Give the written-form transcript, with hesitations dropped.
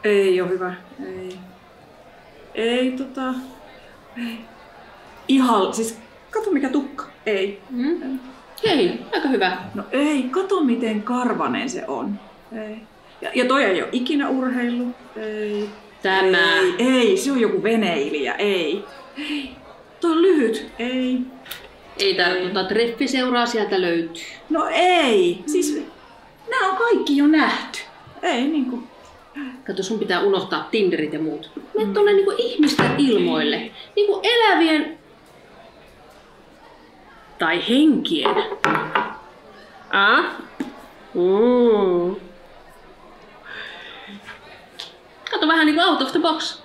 Ei oo hyvä. Ei. Ei Ei. Ihan, siis kato mikä tukka. Ei. Hei, aika hyvä. No ei, kato miten karvanen se on. Ei. Ja toi ei oo ikinä urheilu. Ei. Tämä. Ei, se on joku veneilijä. Ei. Ei. Toi on lyhyt. Ei. Ei tää treffiseuraa sieltä löytyy. No ei. Siis nää on kaikki jo nähty. Ei niinku. Kato, sun pitää unohtaa Tinderit ja muut. Mene tuonne niinku ihmisten ilmoille. Niinku elävien tai henkien. Kato vähän niinku out of the box.